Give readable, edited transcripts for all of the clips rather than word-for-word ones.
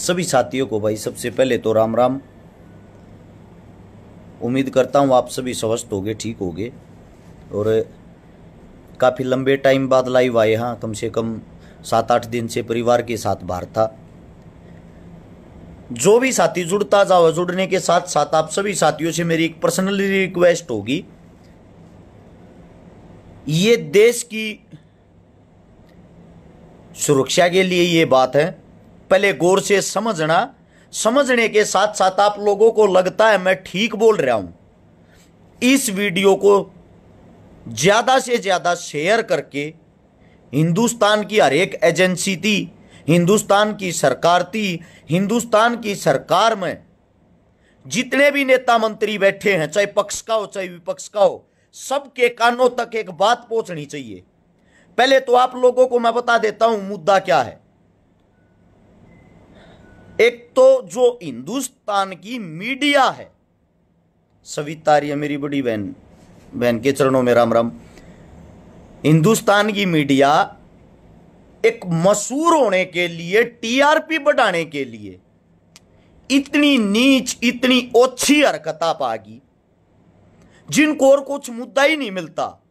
सभी साथियों को भाई सबसे पहले तो राम राम। उम्मीद करता हूँ आप सभी स्वस्थ होगे, ठीक होगे। और काफ़ी लंबे टाइम बाद लाइव आए। हाँ, कम से कम 7-8 दिन से परिवार के साथ बाहर था। जो भी साथी जुड़ता जाओ, जुड़ने के साथ साथ आप सभी साथियों से मेरी एक पर्सनली रिक्वेस्ट होगी, ये देश की सुरक्षा के लिए ये बात है, पहले गौर से समझना। समझने के साथ साथ आप लोगों को लगता है मैं ठीक बोल रहा हूं, इस वीडियो को ज्यादा से ज्यादा शेयर करके हिंदुस्तान की हर एक एजेंसी थी, हिंदुस्तान की सरकार थी, हिंदुस्तान की सरकार में जितने भी नेता मंत्री बैठे हैं, चाहे पक्ष का हो चाहे विपक्ष का हो, सबके कानों तक एक बात पहुंचनी चाहिए। पहले तो आप लोगों को मैं बता देता हूं मुद्दा क्या है। एक तो जो हिंदुस्तान की मीडिया है, सविता रही है मेरी बड़ी बहन के चरणों में राम राम। हिंदुस्तान की मीडिया एक मशहूर होने के लिए, टीआरपी बढ़ाने के लिए इतनी नीच, इतनी ओछी हरकत पागी जिनको और कुछ मुद्दा ही नहीं मिलता।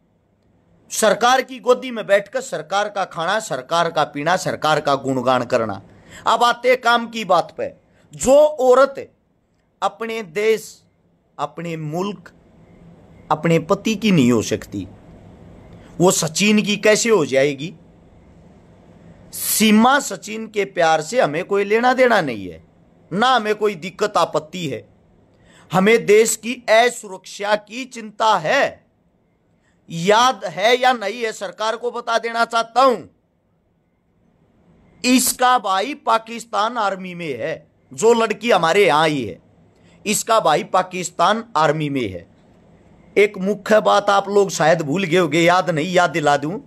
सरकार की गोदी में बैठकर सरकार का खाना, सरकार का पीना, सरकार का गुणगान करना। अब आते काम की बात पे। जो औरत अपने देश, अपने मुल्क, अपने पति की नहीं हो सकती, वो सचिन की कैसे हो जाएगी? सीमा सचिन के प्यार से हमें कोई लेना देना नहीं है, ना हमें कोई दिक्कत आपत्ति है। हमें देश की असुरक्षा की चिंता है। याद है या नहीं है, सरकार को बता देना चाहता हूं, इसका भाई पाकिस्तान आर्मी में है। जो लड़की हमारे यहां आई है, इसका भाई पाकिस्तान आर्मी में है। एक मुख्य बात आप लोग शायद भूल गए होंगे, याद नहीं, याद दिला दूं।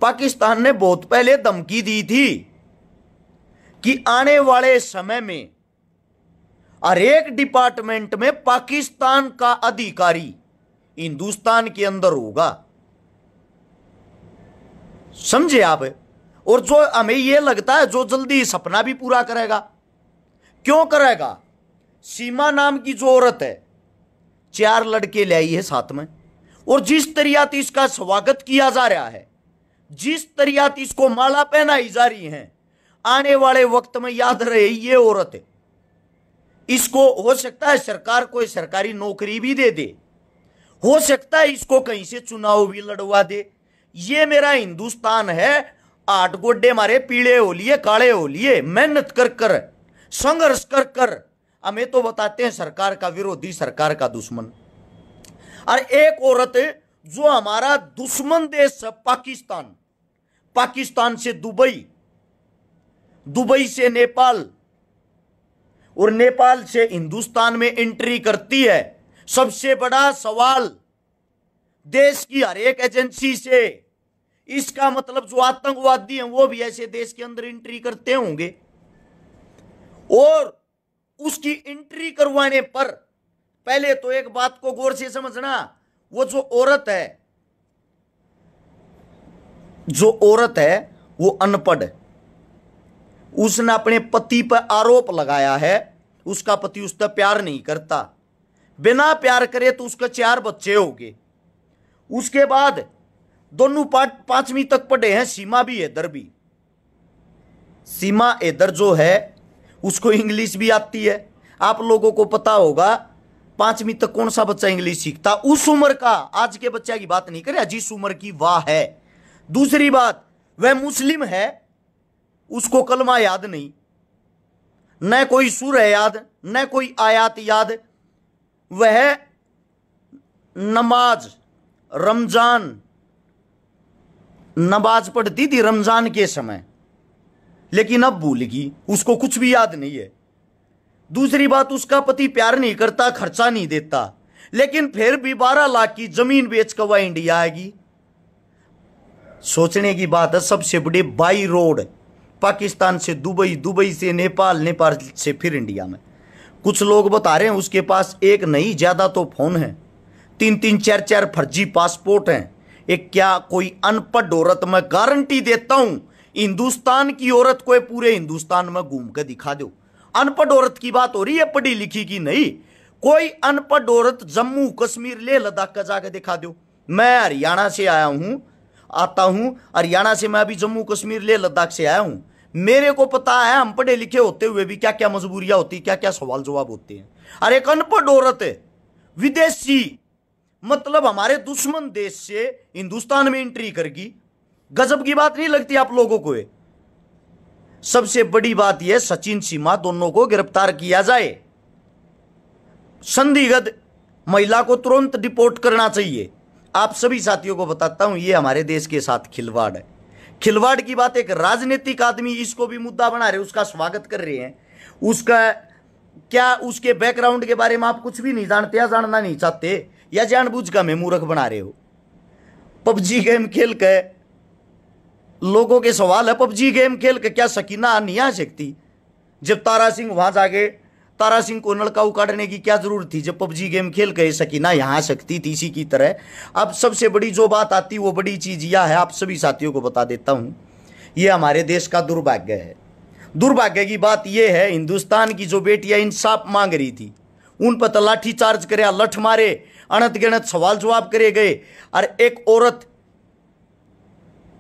पाकिस्तान ने बहुत पहले धमकी दी थी कि आने वाले समय में हर एक डिपार्टमेंट में पाकिस्तान का अधिकारी हिंदुस्तान के अंदर होगा। समझे आप? और जो हमें यह लगता है जो जल्दी सपना भी पूरा करेगा। क्यों करेगा? सीमा नाम की जो औरत है, 4 लड़के ले आई है साथ में, और जिस तरीके इसका स्वागत किया जा रहा है, जिस तरीके इसको माला पहनाई जा रही है, आने वाले वक्त में याद रहे ये औरत है, इसको हो सकता है सरकार कोई सरकारी नौकरी भी दे दे, हो सकता है इसको कहीं से चुनाव भी लड़वा दे। ये मेरा हिंदुस्तान है, 8 गोड्डे हमारे पीले हो लिए, काले हो लिए, मेहनत कर कर, संघर्ष कर कर हमें तो बताते हैं सरकार का विरोधी, सरकार का दुश्मन। और एक औरत जो हमारा दुश्मन देश है पाकिस्तान, पाकिस्तान से दुबई, दुबई से नेपाल, और नेपाल से हिंदुस्तान में एंट्री करती है। सबसे बड़ा सवाल देश की हर एक एजेंसी से, इसका मतलब जो आतंकवादी हैं वो भी ऐसे देश के अंदर एंट्री करते होंगे। और उसकी एंट्री करवाने पर पहले तो एक बात को गौर से समझना, वो जो औरत है वो अनपढ़ है। उसने अपने पति पर आरोप लगाया है उसका पति उससे प्यार नहीं करता, बिना प्यार करे तो उसके 4 बच्चे होंगे। उसके बाद दोनों 5वीं तक पढ़े हैं, सीमा भी इधर भी। सीमा इधर जो है उसको इंग्लिश भी आती है। आप लोगों को पता होगा 5वीं तक कौन सा बच्चा इंग्लिश सीखता? उस उम्र का, आज के बच्चे की बात नहीं करे, जिस उम्र की वाह है। दूसरी बात, वह मुस्लिम है, उसको कलमा याद नहीं, न कोई सूरह याद, न कोई आयात याद। वह नमाज पढ़ती थी रमजान के समय, लेकिन अब भूल गई, उसको कुछ भी याद नहीं है। दूसरी बात, उसका पति प्यार नहीं करता, खर्चा नहीं देता, लेकिन फिर भी 12 लाख की जमीन बेच कर वह इंडिया आएगी। सोचने की बात है, सबसे बड़े बाई रोड पाकिस्तान से दुबई, दुबई से नेपाल, नेपाल से फिर इंडिया में। कुछ लोग बता रहे हैं उसके पास एक नहीं, ज्यादा तो फोन है, 3-3, 4-4 फर्जी पासपोर्ट हैं। एक क्या कोई अनपढ़ औरत, मैं गारंटी देता हूं हिंदुस्तान की औरत को पूरे हिंदुस्तान में घूम के दिखा दो। अनपढ़ औरत की बात हो रही है, पढ़ी लिखी की नहीं। कोई अनपढ़ औरत जम्मू कश्मीर ले लद्दाख का जाकर दिखा दो। मैं हरियाणा से आया हूं, आता हूं हरियाणा से, मैं अभी जम्मू कश्मीर ले लद्दाख से आया हूं। मेरे को पता है हम पढ़े लिखे होते हुए भी क्या क्या मजबूरियां होती, क्या क्या सवाल जवाब होते हैं। अरे एक अनपढ़ औरत है, विदेशी, मतलब हमारे दुश्मन देश से हिंदुस्तान में एंट्री करगी। गजब की बात नहीं लगती आप लोगों को? सबसे बड़ी बात यह, सचिन सीमा दोनों को गिरफ्तार किया जाए। संदिग्ध महिला को तुरंत डिपोर्ट करना चाहिए। आप सभी साथियों को बताता हूं, यह हमारे देश के साथ खिलवाड़ है। खिलवाड़ की बात एक राजनीतिक आदमी इसको भी मुद्दा बना रहे, उसका स्वागत कर रहे हैं। उसका क्या, उसके बैकग्राउंड के बारे में आप कुछ भी नहीं जानते या जानना नहीं चाहते, या जानबूझ कर हमें मूर्ख बना रहे हो। पबजी गेम खेल के लोगों के सवाल है, पबजी गेम खेल के क्या सकीना नहीं आ सकती? जब तारा सिंह वहां जाके, तारा सिंह को नलका उकाड़ने की क्या जरूरत थी? जब पबजी गेम खेल के सकीना यहां आ सकती थी इसी की तरह। अब सबसे बड़ी जो बात आती वो बड़ी चीज यह है, आप सभी साथियों को बता देता हूं, यह हमारे देश का दुर्भाग्य है। दुर्भाग्य की बात यह है, हिंदुस्तान की जो बेटियां इंसाफ मांग रही थी उन पर तो लाठी चार्ज करे, लठ मारे, अनंत गिनत सवाल जवाब करे गए। और एक औरत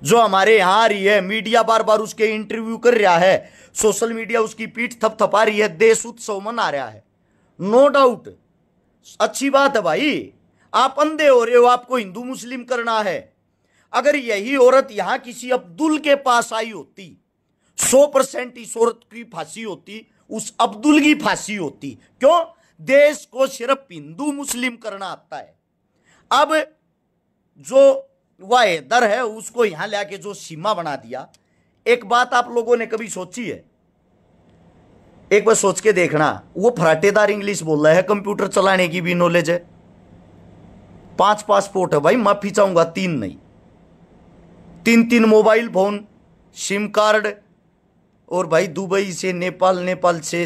जो हमारे यहां आ रही है, मीडिया बार बार उसके इंटरव्यू कर रहा है, सोशल मीडिया उसकी पीठ थपथपा रही है, देश उत्सव मना रहा है। नो डाउट अच्छी बात है भाई, आप अंधे हो रहे हो, आपको हिंदू मुस्लिम करना है। अगर यही औरत यहां किसी अब्दुल के पास आई होती, 100% इस औरत की फांसी होती, उस अब्दुल की फांसी होती। क्यों? देश को सिर्फ हिंदू मुस्लिम करना आता है। अब जो वह हैदर है उसको यहां लाके जो सीमा बना दिया। एक बात आप लोगों ने कभी सोची है? एक बार सोच के देखना, वो फराटेदार इंग्लिश बोल रहा है, कंप्यूटर चलाने की भी नॉलेज है, 5 पासपोर्ट है भाई, माफी चाहूंगा 3 नहीं, 3 मोबाइल फोन, सिम कार्ड, और भाई दुबई से नेपाल, नेपाल से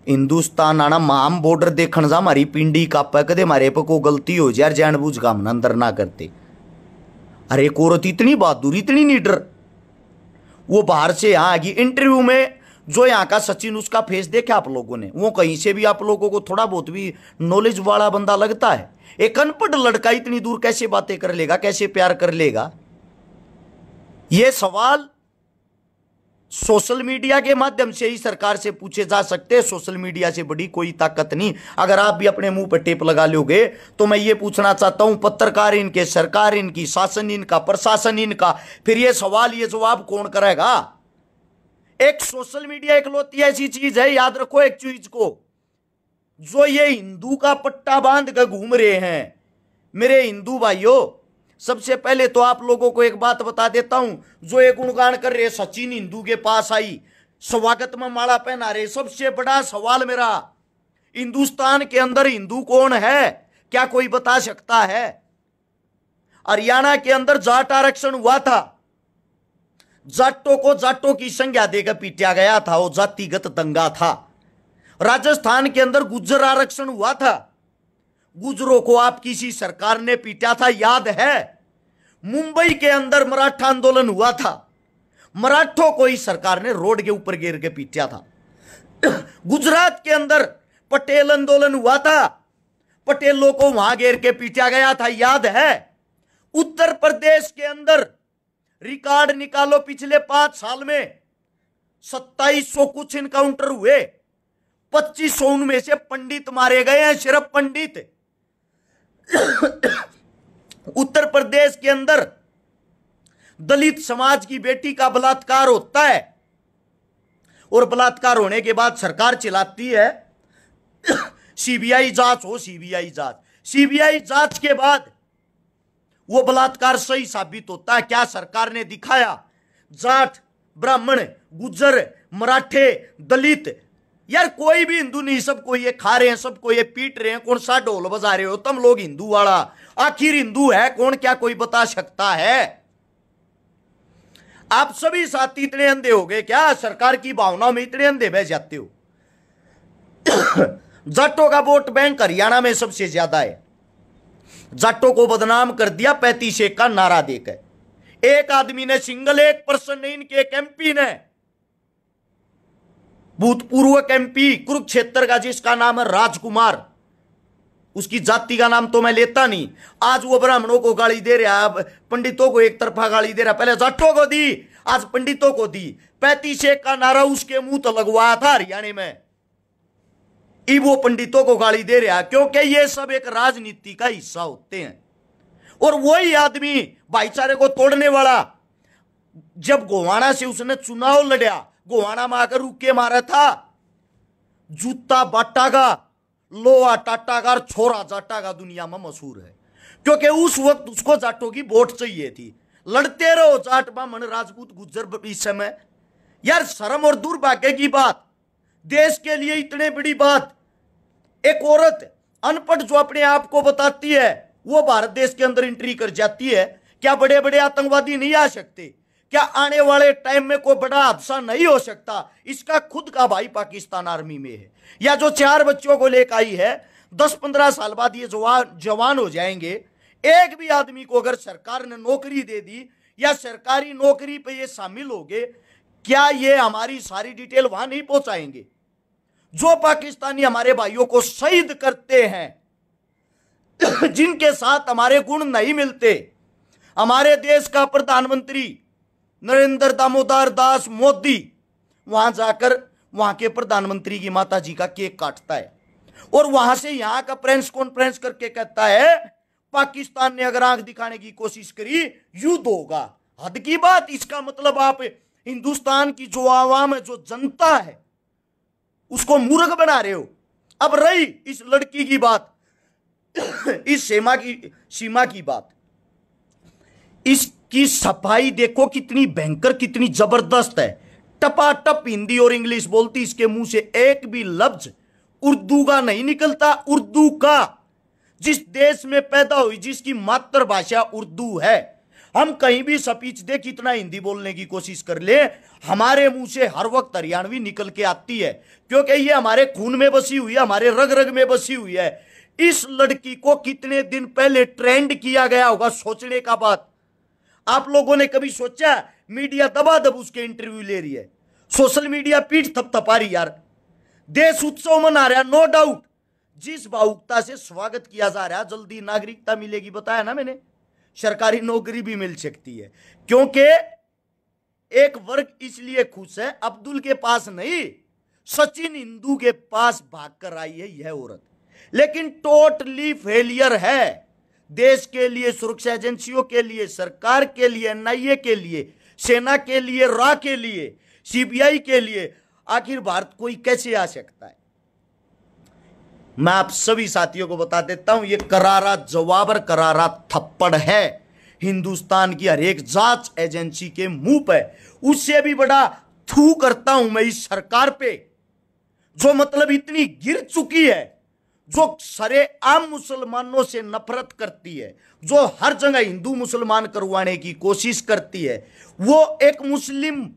हिंदुस्तान आना, माम बॉर्डर देखने जा, हमारी पिंडी कापा कदे हमारे पे को गलती हो जाए, जानबूझ का हम अंदर ना करते। अरे एक औरत इतनी बहादुर, इतनी नीडर, वो बाहर से यहां आगी। इंटरव्यू में जो यहाँ का सचिन, उसका फेस देखा आप लोगों ने? वो कहीं से भी आप लोगों को थोड़ा बहुत भी नॉलेज वाला बंदा लगता है? एक अनपढ़ लड़का इतनी दूर कैसे बातें कर लेगा, कैसे प्यार कर लेगा? ये सवाल सोशल मीडिया के माध्यम से ही सरकार से पूछे जा सकते हैं। सोशल मीडिया से बड़ी कोई ताकत नहीं। अगर आप भी अपने मुंह पर टेप लगा लोगे तो मैं ये पूछना चाहता हूं, पत्रकार इनके, सरकार इनकी, शासन इनका, प्रशासन इनका, फिर ये सवाल ये जवाब कौन करेगा? एक सोशल मीडिया इकलौती ऐसी चीज है, याद रखो एक चीज को, जो ये हिंदू का पट्टा बांध कर घूम रहे हैं। मेरे हिंदू भाइयों, सबसे पहले तो आप लोगों को एक बात बता देता हूं, जो एक गुणगान कर रहे सचिन हिंदू के पास आई, स्वागत में माला पहना रहे, सबसे बड़ा सवाल मेरा, हिंदुस्तान के अंदर हिंदू कौन है? क्या कोई बता सकता है? हरियाणा के अंदर जाट आरक्षण हुआ था, जाटों को जाटों की संज्ञा देकर पीटा गया था, वो जातिगत दंगा था। राजस्थान के अंदर गुज्जर आरक्षण हुआ था, गुजरों को आप किसी सरकार ने पीटा था, याद है? मुंबई के अंदर मराठा आंदोलन हुआ था, मराठों को इस सरकार ने रोड के ऊपर गिर के पीटा था। गुजरात के अंदर पटेल आंदोलन हुआ था, पटेलों को वहां घेर के पीटा गया था, याद है? उत्तर प्रदेश के अंदर रिकॉर्ड निकालो, पिछले 5 साल में 2700 कुछ इनकाउंटर हुए, 2500 उनमें से पंडित मारे गए हैं, सिर्फ पंडित। उत्तर प्रदेश के अंदर दलित समाज की बेटी का बलात्कार होता है, और बलात्कार होने के बाद सरकार चिल्लाती है सीबीआई जांच हो, सीबीआई जांच। सीबीआई जांच के बाद वो बलात्कार सही साबित होता है। क्या सरकार ने दिखाया? जाट, ब्राह्मण, गुज्जर, मराठे, दलित, यार कोई भी हिंदू नहीं, सबको ये खा रहे हैं, सबको ये पीट रहे हैं। कौन सा ढोल बजा रहे हो तुम लोग हिंदू वाला? आखिर हिंदू है कौन? क्या कोई बता सकता है? आप सभी साथी इतने अंधे हो गए क्या? सरकार की भावनाओं में इतने अंधे बह जाते हो? जाटों का वोट बैंक हरियाणा में सबसे ज्यादा है। जाटों को बदनाम कर दिया 35 का नारा देकर। एक आदमी ने, सिंगल एक पर्सन ने, इनके एक एमपी ने, भूतपूर्व एमपी कुरुक्षेत्र का, जिसका नाम है राजकुमार, उसकी जाति का नाम तो मैं लेता नहीं, आज वो ब्राह्मणों को गाली दे रहा है, पंडितों को एक तरफा गाली दे रहा, पहले जाटों को दी, आज पंडितों को दी। 35 का नारा उसके मुंह तो लगवाया था हरियाणा में, अब वो पंडितों को गाली दे रहा, क्योंकि ये सब एक राजनीति का हिस्सा होते हैं। और वही आदमी भाईचारे को तोड़ने वाला, जब गोवाना से उसने चुनाव लड़ा, गोवाना में आकर रुके मारा था, जूता बाटा का, लोहा टाटा का, छोरा जाटा का दुनिया में मशहूर है, क्योंकि उस वक्त उसको जाटों की वोट चाहिए थी। लड़ते रहो जाट बामन राजपूत गुज्जर, इस समय यार शर्म और दुर्भाग्य की बात, देश के लिए इतने बड़ी बात, एक औरत अनपढ़ जो अपने आप को बताती है वो भारत देश के अंदर एंट्री कर जाती है। क्या बड़े बड़े आतंकवादी नहीं आ सकते? क्या आने वाले टाइम में कोई बड़ा हादसा नहीं हो सकता? इसका खुद का भाई पाकिस्तान आर्मी में है, या जो 4 बच्चों को लेकर आई है, 10-15 साल बाद ये जवान हो जाएंगे। एक भी आदमी को अगर सरकार ने नौकरी दे दी या सरकारी नौकरी पे ये शामिल हो गए, क्या ये हमारी सारी डिटेल वहां नहीं पहुंचाएंगे? जो पाकिस्तानी हमारे भाइयों को शहीद करते हैं, जिनके साथ हमारे गुण नहीं मिलते, हमारे देश का प्रधानमंत्री नरेंद्र दामोदर दास मोदी वहां जाकर वहां के प्रधानमंत्री की माता जी का केक काटता है और वहां से यहां का प्रेस कॉन्फ्रेंस करके कहता है पाकिस्तान ने अगर आंख दिखाने की कोशिश करी युद्ध होगा। हद की बात। इसका मतलब आप हिंदुस्तान की जो आवाम है, जो जनता है, उसको मूर्ख बना रहे हो। अब रही इस लड़की की बात, इस सीमा की बात, इसकी सफाई देखो कितनी भयंकर, कितनी जबरदस्त है। टपाटप हिंदी और इंग्लिश बोलती, इसके मुंह से एक भी लफ्ज उर्दू का नहीं निकलता। उर्दू का, जिस देश में पैदा हुई, जिसकी मातृभाषा उर्दू है, हम कहीं भी स्पीच दे, कितना हिंदी बोलने की कोशिश कर ले, हमारे मुंह से हर वक्त हरियाणवी निकल के आती है, क्योंकि ये हमारे खून में बसी हुई है, हमारे रग रग में बसी हुई है। इस लड़की को कितने दिन पहले ट्रेंड किया गया होगा, सोचने का बात। आप लोगों ने कभी सोचा? मीडिया दबादब उसके इंटरव्यू ले रही है, सोशल मीडिया पीठ थपथपा रही। यार देश उत्सव मना रहा, नो डाउट। जिस भावुकता से स्वागत किया जा रहा है, जल्दी नागरिकता मिलेगी, बताया ना मैंने, सरकारी नौकरी भी मिल सकती है, क्योंकि एक वर्ग इसलिए खुश है, अब्दुल के पास नहीं, सचिन हिंदू के पास भागकर आई है यह औरत। लेकिन टोटली फेलियर है देश के लिए, सुरक्षा एजेंसियों के लिए, सरकार के लिए, एनआईए के लिए, सेना के लिए, रा के लिए, सीबीआई के लिए। आखिर भारत कोई कैसे आ सकता है? मैं आप सभी साथियों को बता देता हूं, यह करारा जवाब और करारा थप्पड़ है हिंदुस्तान की हर एक जांच एजेंसी के मुंह पे। उससे भी बड़ा थू करता हूं मैं इस सरकार पे, जो मतलब इतनी गिर चुकी है, जो सरेआम मुसलमानों से नफरत करती है, जो हर जगह हिंदू मुसलमान करवाने की कोशिश करती है। वो एक मुस्लिम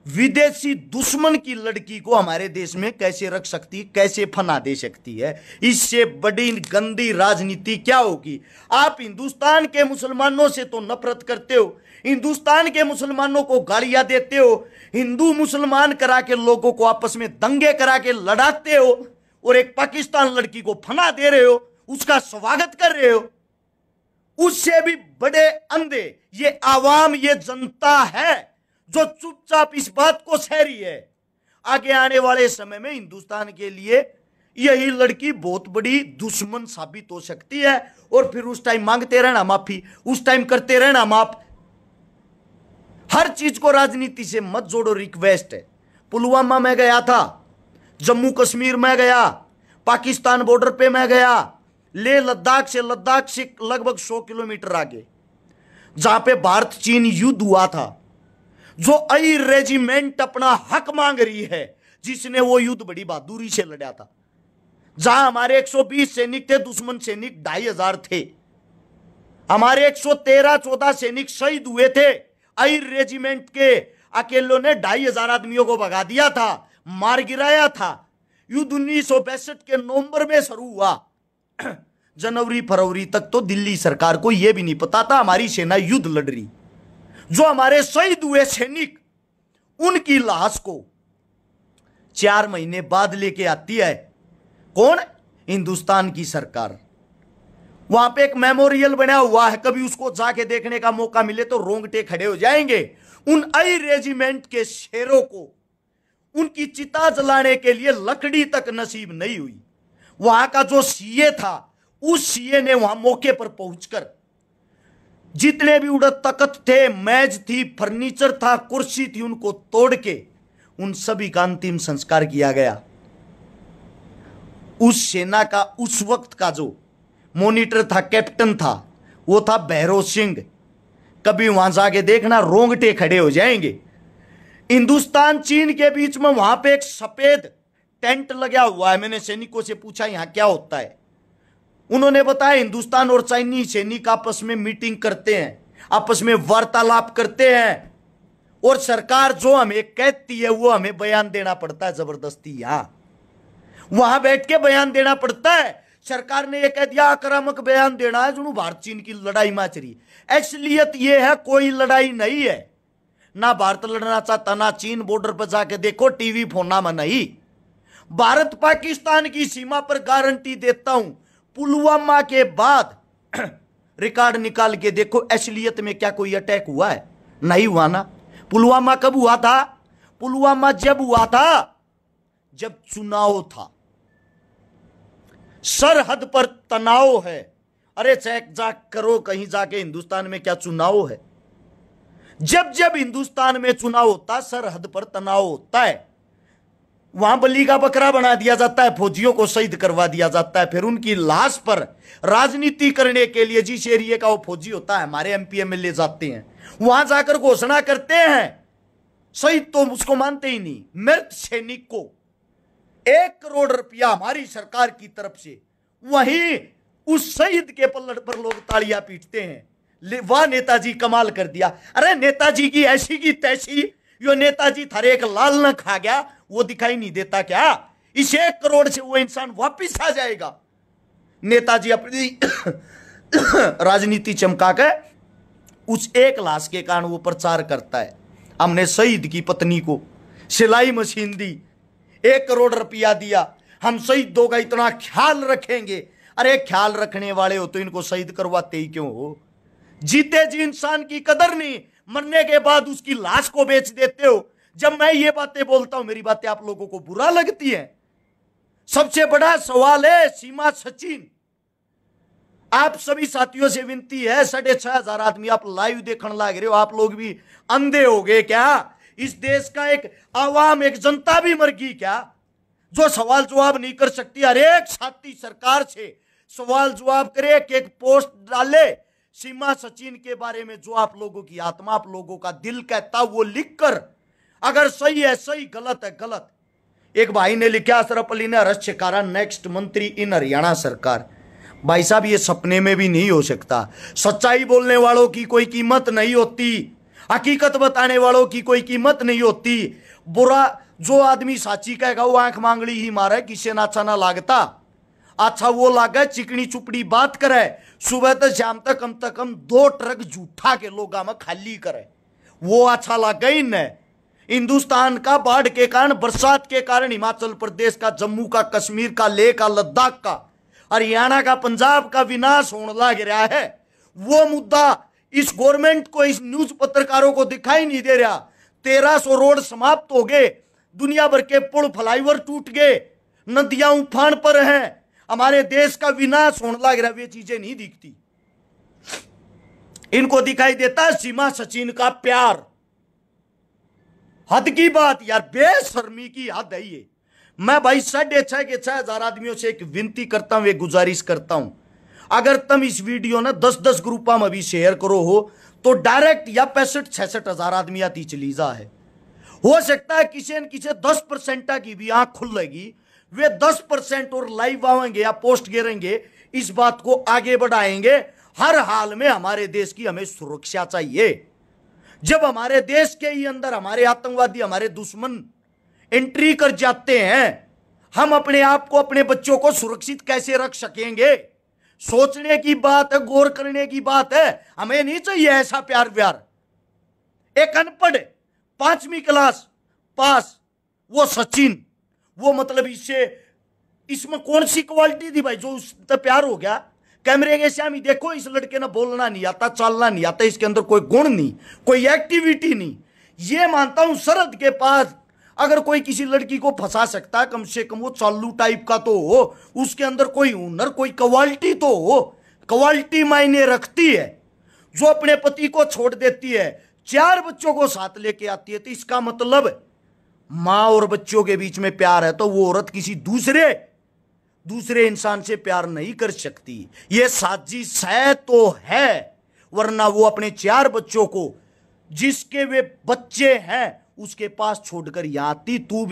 विदेशी दुश्मन की लड़की को हमारे देश में कैसे रख सकती है, कैसे फना दे सकती है? इससे बड़ी गंदी राजनीति क्या होगी? आप हिंदुस्तान के मुसलमानों से तो नफरत करते हो, हिंदुस्तान के मुसलमानों को गालियां देते हो, हिंदू मुसलमान करा के लोगों को आपस में दंगे करा के लड़ाते हो, और एक पाकिस्तान लड़की को फना दे रहे हो, उसका स्वागत कर रहे हो। उससे भी बड़े अंधे ये आवाम, ये जनता है जो चुपचाप इस बात को सह रही है। आगे आने वाले समय में हिंदुस्तान के लिए यही लड़की बहुत बड़ी दुश्मन साबित हो सकती है, और फिर उस टाइम मांगते रहना माफी, उस टाइम करते रहना माफ। हर चीज को राजनीति से मत जोड़ो, रिक्वेस्ट है। पुलवामा में गया था, जम्मू कश्मीर में गया, पाकिस्तान बॉर्डर पे मैं गया, ले लद्दाख से लगभग 100 किलोमीटर आगे, जहां पे भारत चीन युद्ध हुआ था, जो आई रेजिमेंट अपना हक मांग रही है, जिसने वो युद्ध बड़ी बहादुरी से लड़ा था, जहां हमारे 120 सैनिक थे, दुश्मन सैनिक 2500 थे, हमारे 113-14 सैनिक शहीद हुए थे। आई रेजिमेंट के अकेलों ने 2500 आदमियों को भगा दिया था, मार गिराया था। युद्ध 1962 के नवंबर में शुरू हुआ, जनवरी फरवरी तक तो दिल्ली सरकार को यह भी नहीं पता था हमारी सेना युद्ध लड़ रही। जो हमारे शहीद हुए सैनिक, उनकी लाश को 4 महीने बाद लेके आती है कौन? हिंदुस्तान की सरकार। वहां पे एक मेमोरियल बना हुआ है, कभी उसको जाके देखने का मौका मिले तो रोंगटे खड़े हो जाएंगे। उन आई रेजिमेंट के शेरों को उनकी चिता जलाने के लिए लकड़ी तक नसीब नहीं हुई। वहां का जो सीए था, उस सीए ने वहां मौके पर पहुंचकर जितने भी उड़द तख्त थे, मेज थी, फर्नीचर था, कुर्सी थी, उनको तोड़ के उन सभी का अंतिम संस्कार किया गया। उस सेना का उस वक्त का जो मॉनिटर था, कैप्टन था, वो था भैरव सिंह। कभी वहां जाके देखना, रोंगटे खड़े हो जाएंगे। हिंदुस्तान चीन के बीच में वहां पे एक सफेद टेंट लगा हुआ है। मैंने सैनिकों से पूछा यहां क्या होता है, उन्होंने बताया हिंदुस्तान और चाइनीज सैनिक आपस में मीटिंग करते हैं, आपस में वार्तालाप करते हैं, और सरकार जो हमें कहती है वो हमें बयान देना पड़ता है जबरदस्ती। यहां वहां बैठ के बयान देना पड़ता है। सरकार ने यह कह दिया आक्रामक बयान देना है, जो भारत चीन की लड़ाई में चली। असलियत यह है कोई लड़ाई नहीं है, ना भारत लड़ना चाहता ना चीन। बॉर्डर पर जाके देखो, टीवी फोना में नहीं। भारत पाकिस्तान की सीमा पर गारंटी देता हूं, पुलवामा के बाद रिकॉर्ड निकाल के देखो, असलियत में क्या कोई अटैक हुआ है? नहीं हुआ ना। पुलवामा कब हुआ था? पुलवामा जब हुआ था जब चुनाव था, सरहद पर तनाव है। अरे चेक जाक करो कहीं जाके हिंदुस्तान में क्या चुनाव है? जब जब हिंदुस्तान में चुनाव होता, सरहद पर तनाव होता है, वहां बलि का बकरा बना दिया जाता है, फौजियों को शहीद करवा दिया जाता है। फिर उनकी लाश पर राजनीति करने के लिए जिस एरिया का वो फौजी होता है, हमारे एमपी एमएलए जाते हैं, वहां जाकर घोषणा करते हैं। शहीद तो उसको मानते ही नहीं। मृत सैनिक को 1 करोड़ रुपया हमारी सरकार की तरफ से, वहीं उस शहीद के पलड़ पर लोग तालियां पीटते हैं। वाह नेताजी कमाल कर दिया। अरे नेताजी की ऐसी की तैसी, यो नेताजी थारे एक लाल न खा गया, वो दिखाई नहीं देता क्या? इस 1 करोड़ से वो इंसान वापिस आ जाएगा। नेताजी अपनी राजनीति चमका के उस एक लाश के कारण वो प्रचार करता है। हमने शहीद की पत्नी को सिलाई मशीन दी, 1 करोड़ रुपया दिया, हम शहीदों का इतना ख्याल रखेंगे। अरे ख्याल रखने वाले हो तो इनको शहीद करवाते ही क्यों हो? जीते जी इंसान की कदर नहीं, मरने के बाद उसकी लाश को बेच देते हो। जब मैं ये बातें बोलता हूं, मेरी बातें आप लोगों को बुरा लगती है? सबसे बड़ा सवाल है सीमा सचिन, आप सभी साथियों से विनती है, 6,500 आदमी आप लाइव देखने लग रहे हो, आप लोग भी अंधे हो गए क्या? इस देश का एक आवाम, एक जनता भी मर गई क्या, जो सवाल जवाब नहीं कर सकती? हर एक साथी सरकार से सवाल जवाब करे, एक पोस्ट डाले सीमा सचिन के बारे में, जो आप लोगों की आत्मा, आप लोगों का दिल कहता वो लिखकर, अगर सही है सही, गलत है गलत। एक भाई ने लिखा, अशरफ अली ने अरेस्ट शिकारा नेक्स्ट मंत्री इन हरियाणा सरकार। भाई साहब ये सपने में भी नहीं हो सकता। सच्चाई बोलने वालों की कोई कीमत नहीं होती, हकीकत बताने वालों की कोई कीमत नहीं होती। बुरा जो आदमी साची कहेगा वो आंख मांगड़ी ही मारे, किसे ना अच्छा ना लागता। अच्छा वो लागे चिकनी चुपड़ी बात करे, सुबह तक शाम तक कम से कम 2 ट्रक जूठा के लोगा में खाली करे, वो अच्छा लगे ही न। हिंदुस्तान का बाढ़ के कारण, बरसात के कारण, हिमाचल प्रदेश का, जम्मू का, कश्मीर का, लेह का, लद्दाख का, हरियाणा का, पंजाब का विनाश होने लग रहा है। वो मुद्दा इस गवर्नमेंट को, इस न्यूज पत्रकारों को दिखाई नहीं दे रहा। 1300 रोड समाप्त हो गए, दुनिया भर के पुल फ्लाईओवर टूट गए, नदियां उफान पर हैं, हमारे देश का विनाश होने लग रहा है। वे चीजें नहीं दिखती, इनको दिखाई देता है सीमा सचिन का प्यार। हद की बात यार, बेशर्मी की हद है ये। मैं भाई 6,500 के 6,000 आदमियों से एक विनती करता हूं, एक गुजारिश करता हूं, अगर तुम इस वीडियो ने 10-10 ग्रुपा में भी शेयर करो हो तो डायरेक्ट या 65-66 हजार आदमी आती चली जा है। हो सकता है किसी न किसी 10% की भी आंख खुलेगी, वे 10% और लाइव आएंगे या पोस्ट गिरेंगे, इस बात को आगे बढ़ाएंगे। हर हाल में हमारे देश की हमें सुरक्षा चाहिए। जब हमारे देश के ही अंदर हमारे आतंकवादी, हमारे दुश्मन एंट्री कर जाते हैं, हम अपने आप को, अपने बच्चों को सुरक्षित कैसे रख सकेंगे? सोचने की बात है, गौर करने की बात है। हमें नहीं चाहिए ऐसा प्यार व्यार। एक अनपढ़ 5वीं क्लास पास, वो सचिन, वो मतलब इसमें कौन सी क्वालिटी थी भाई जो उससे प्यार हो गया? कैमरे के सामने देखो, इस लड़के ने बोलना नहीं आता, चलना नहीं आता, इसके अंदर कोई गुण नहीं, कोई एक्टिविटी नहीं। ये मानता हूं शरद के पास अगर कोई किसी लड़की को फंसा सकता है, कम से कम वो चालू टाइप का तो हो, उसके अंदर कोई हुनर, कोई क्वालिटी तो हो। क्वालिटी मायने रखती है। जो अपने पति को छोड़ देती है, 4 बच्चों को साथ लेके आती है, तो इसका मतलब मां और बच्चों के बीच में प्यार है, तो वो औरत किसी दूसरे इंसान से प्यार नहीं कर सकती। ये साजिश है तो है, वरना वो अपने 4 बच्चों को, जिसके वे बच्चे हैं, उसके पास छोड़कर यहां आती। तू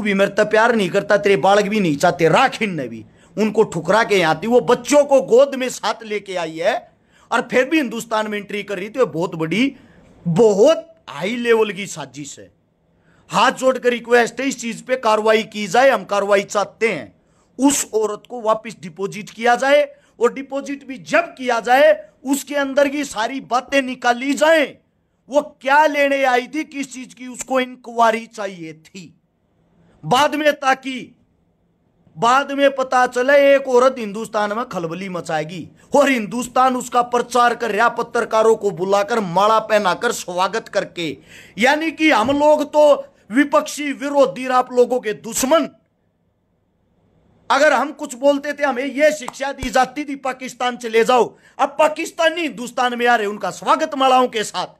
भी मेरे तक प्यार नहीं करता, तेरे बालक भी नहीं चाहते, राखिन ने भी उनको ठुकरा के यहां आती। वो बच्चों को गोद में साथ लेके आई है और फिर भी हिंदुस्तान में एंट्री कर रही थी। बहुत बड़ी, बहुत हाई लेवल की साजिश है। हाथ जोड़कर रिक्वेस्ट है, इस चीज पे कार्रवाई की जाए। हम कार्रवाई चाहते हैं, उस औरत को वापस डिपॉजिट किया जाए, और डिपॉजिट भी जब किया जाए उसके अंदर की सारी बातें निकाली जाए। वो क्या लेने आई थी, किस चीज की उसको इंक्वायरी चाहिए थी बाद में, ताकि बाद में पता चले एक औरत हिंदुस्तान में खलबली मचाएगी और हिंदुस्तान उसका प्रचार कर रहा, पत्रकारों को बुलाकर माला पहनाकर स्वागत करके। यानी कि हम लोग तो विपक्षी, विरोधी, आप लोगों के दुश्मन। अगर हम कुछ बोलते थे, हमें यह शिक्षा दी जाती थी पाकिस्तान चले जाओ। अब पाकिस्तानी हिंदुस्तान में आ रहे, उनका स्वागत मालाओं के साथ।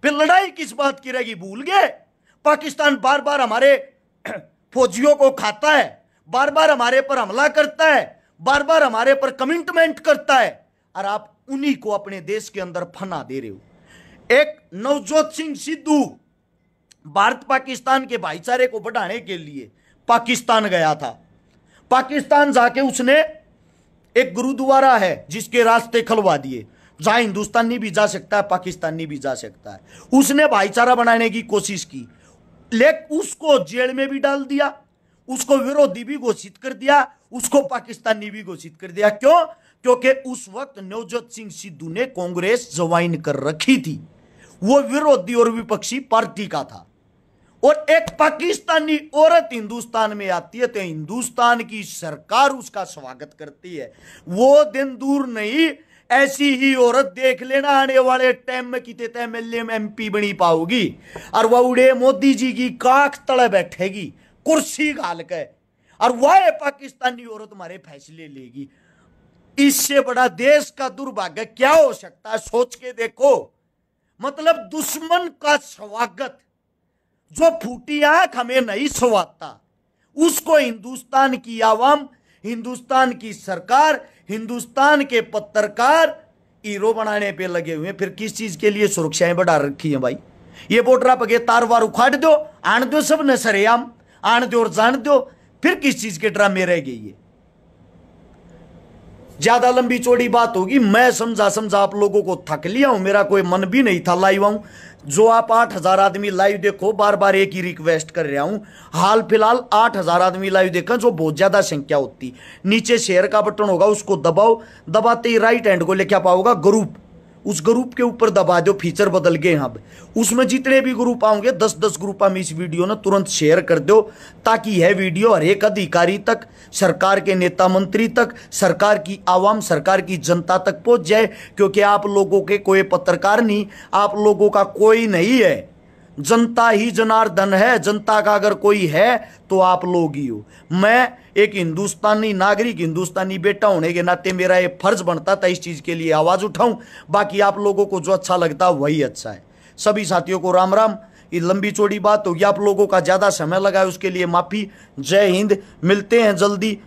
फिर लड़ाई किस बात की रहेगी? भूल गए? पाकिस्तान बार बार हमारे फौजियों को खाता है, बार बार हमारे पर हमला करता है, बार बार हमारे पर कमिटमेंट करता है, और आप उन्हीं को अपने देश के अंदर फना दे रहे हो। एक नवजोत सिंह सिद्धू भारत पाकिस्तान के भाईचारे को बढ़ाने के लिए पाकिस्तान गया था। पाकिस्तान जाके उसने एक गुरुद्वारा है जिसके रास्ते खुलवा दिए, जहां हिंदुस्तानी भी जा सकता है, पाकिस्तानी भी जा सकता है। उसने भाईचारा बनाने की कोशिश की, लेकिन उसको जेल में भी डाल दिया, उसको विरोधी भी घोषित कर दिया, उसको पाकिस्तानी भी घोषित कर दिया। क्यों? क्योंकि उस वक्त नवजोत सिंह सिद्धू ने कांग्रेस ज्वाइन कर रखी थी, वो विरोधी और विपक्षी पार्टी का था। और एक पाकिस्तानी औरत हिंदुस्तान में आती है तो हिंदुस्तान की सरकार उसका स्वागत करती है। वो दिन दूर नहीं, ऐसी ही औरत देख लेना आने वाले टाइम में कितने एमएलए में MP बनी पाओगी, और वह उड़े मोदी जी की काख तले बैठेगी कुर्सी घाल के, और वह पाकिस्तानी औरत तुम्हारे फैसले लेगी। इससे बड़ा देश का दुर्भाग्य क्या हो सकता है? सोच के देखो। मतलब दुश्मन का स्वागत, जो फूटी आंख हमें नहीं स्वाता, उसको हिंदुस्तान की आवाम, हिंदुस्तान की सरकार, हिंदुस्तान के पत्रकार हीरो बनाने पे लगे हुए हैं। फिर किस चीज के लिए सुरक्षाएं बढ़ा रखी हैं भाई? ये बॉर्डर पर तार वार उखाड़ दो, आन दो सब न सरेआम, आन दो और जान दो। फिर किस चीज के ड्रामे रह गए? ये ज्यादा लंबी चौड़ी बात होगी। मैं समझा आप लोगों को थक लिया हूं, मेरा कोई मन भी नहीं था लाइव आऊं। जो आप 8000 आदमी लाइव देखो, बार बार एक ही रिक्वेस्ट कर रहा हूं, हाल फिलहाल 8000 आदमी लाइव देखा, जो बहुत ज्यादा संख्या होती। नीचे शेयर का बटन होगा, उसको दबाओ, दबाते ही राइट हैंड को लेकर पाओगा ग्रुप, उस ग्रुप के ऊपर दबा दो, फीचर बदल गए अब। उसमें जितने भी ग्रुप आएंगे 10-10 ग्रुप में इस वीडियो ने तुरंत शेयर कर दो, ताकि यह वीडियो हर एक अधिकारी तक, सरकार के नेता मंत्री तक, सरकार की आवाम, सरकार की जनता तक पहुंच जाए। क्योंकि आप लोगों के कोई पत्रकार नहीं, आप लोगों का कोई नहीं है, जनता ही जनार्दन है। जनता का अगर कोई है तो आप लोग ही हो। मैं एक हिंदुस्तानी नागरिक, हिंदुस्तानी बेटा होने के नाते मेरा ये फर्ज बनता था इस चीज के लिए आवाज उठाऊं। बाकी आप लोगों को जो अच्छा लगता वही अच्छा है। सभी साथियों को राम राम। ये लंबी चौड़ी बात होगी, आप लोगों का ज्यादा समय लगा है उसके लिए माफी। जय हिंद, मिलते हैं जल्दी।